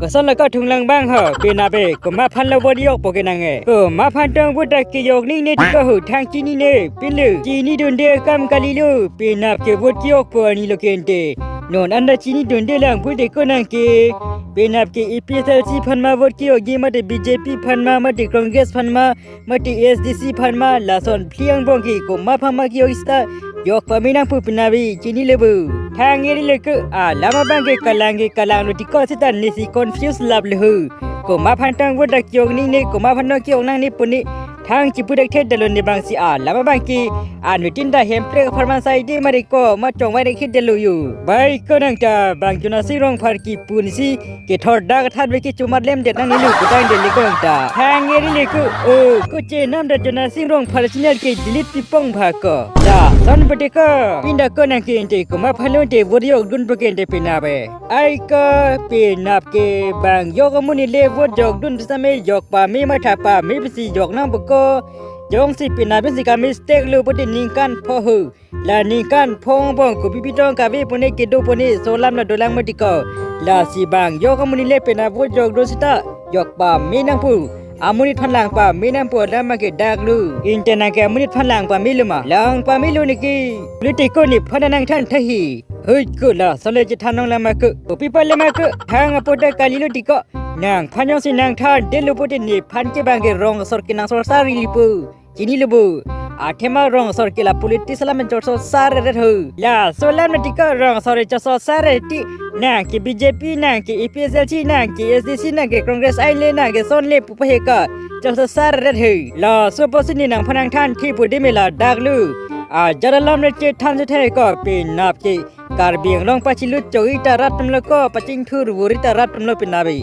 ก็สนแล้วก็ทุงลังบ้างเหรอเป็นอาเบก็มาพันแล้ววันเดียวปกนังไงก็มาพันตรงบุตรกิโยกนี่เนี่ยที่ก็หูทางจีนี่เนี่ยเป็นเลยจีนี่โดนเดียกำกาลิลูเป็นอาเก็บบุตรกิโยกปวนี่โลเกนเตนอนอันดับจีนี่โดนเดียหลังบุตรก็นังเกเป็นอาเก็บอีพีเซลซีพันมาบุตรกิโยกยี่มาเดบีเจพีพันมาเดคอนเกรสพันมาเดเอสดีซีพันมาลาซอนเพลียงบงกีก็มาพันมากิโยอิสตายกปามินังพูเป็นอาบีจีนี่เลบุทางเงี้ยเลยก็ลามาบังเกกลังโนติโกสิตันนิสิคอนฟิวส์ลับเลยก็มาพันตังบุตรกิโยกนี่เนี่ยก็มาพันนักกิโยกนั่งนี่ปุ่นนี่ทางจิบุตรเทศเดลนี่บางสิลามาบังกีนุตินดาเฮมเพลกพาร์มันไซดีมาริโกมาจงไว้ในคิดเดลูอยู่ใบก็นั่งจ่าบางจุนาซิรองพาร์กีปุ่นสิเกทอดดากทัดไว้กิจุมาเล่มเด็ดนั่งนี่ลูกก็ได้เดลิก็นั่งจ่าทางเงี้ยนี่เลยก็เจน้ำดัดจุนาซิรองพาร์ชินัลเกดิลิตปิปงพาก็จ้าสันปฏิก็ปินดาก็นั่งเกนเตก็มาพันลุนเตวอริโอดุนปเกนเตเป็นนาเบไอก็เป็นนับเกบางยกมุนีเลวจอกดุนสมัยยกป่าไม่มาทับป่าไม่เป็นสิยกน้ำปก็ยองสิเป็นนาเป็นสิกามิสเต็กลูปดินิกันพอหูลานิกันพงบงกุปิปิตองกาเวปนเกดูปนโซลัมนาโดลังมติก็ลาสิบางยกมุนีเลเป็นนาวุจอกดุสตายกป่าไม่นังพูอามุนิพันลังป่าไม่นังปวดแล้วมาเกดักลูอินเตนังแกมุนิพันลังป่าไม่ลืมมาลังป่าไม่รู้นี่กี่ลิติโกนิพันนังท่านทหีเฮ้ยกูละสเลจิทานังละมากุปิปัลละมากุทางอปดกาลิลุติก็นางพันยองสินางท่านเดลุปดินีพันเกบังเกรองสอร์กินังสอร์ซาริลิปูจินีลบูอาเทมารองสอร์กิลาปุลิติสลามันจอร์สอร์ซาเรเรทูลาโซลามติก็รองสอร์จอร์สอร์ซาเรตินางเกบีเจพีนางเกอีพีเอสเอลทีนางเกเอสดีซีนางเกคอนเกรสไอเลนางเกซอนเลปุปเฮกาจอร์สอร์ซาเรเรทูลาซูเปอร์ซินีนางพนังท่านที่ปุดิเมลาดักลูจาราลามเรเจทันจะเทก็เป็นนับเจKarbi Anglong pacilut jogi tarat temloko pacing thur wuri tarat temlo penabi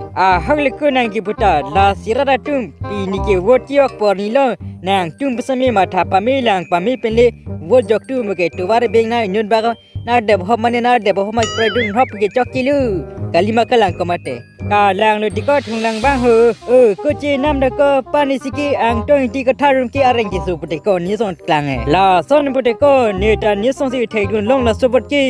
hagleku nang ki buta la sirara tum pini ke wot yok pornilo nang tum pesami matha pami lang pami penle wot jok tu meke tuware beng na nyun baga na deb homane na deb homai pradun hop ke chokilu kalima kalang komate ka lang lo diko thunglang bang ho ko che nam da ko pani siki ang toin ti ka tharum ki areng ki su pute ko ni son klang la son pute ko ne ta ni son si thei dun long la so pot ki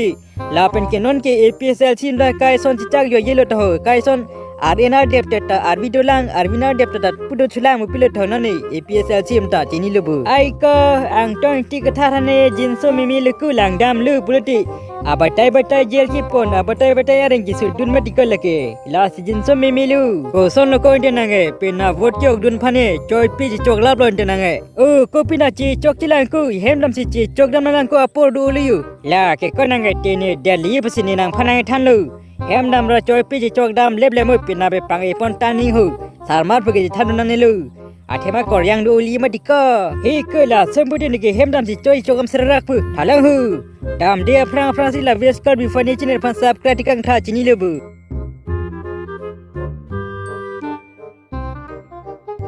ลาเป็นเกนนเกเอพีเอสเอลชินได้ไกซอนจิจักยอเยลตโหไกซอนอาร์เอนาเดฟเตตาอาร์วิโดลังอาร์วินาเดฟเตตาปุโดชุลังมุปิเลทอนนี่เอพีเอสเอลชิมตาจินิลบูไอก็อังตอนที่กระทาทะเนจินโซมิมิลกูลังดามลูบุลติอาบัตไตเจลคิปอนอาบัตไตอารังกิสุดุนมาติกลเลเกลาสิจินโซมิมิลูโกซอนโลโกอินเดนังเกเป็นนาวอดจอกดุนพาเนจอยปีจิจอกลาบลอนเดนังเกโกปินาจิจอกจิลังกูเฮมดัมสิจิจอกดัมนังกูอปอดูลิยูลาเกก็นังเกเตเนเดลีปสินีนังพานังทันลูเฮมดัมราจอยปีจิจอกดัมเล็บเลมปินาเบปังเอปอนตานิหูสารมาร์ปเกจิทันนันนิลูอาเทมากอยังดูลีมาติกาเฮกลาสมบูรณ์นี่เกเฮมดัมสิจอยจอกมสระรักพูทาลังหูดามเดียฟรังซิลาเวสการ์บิฟานิจิเนอร์พันซับคราติกังท่าจินิลบู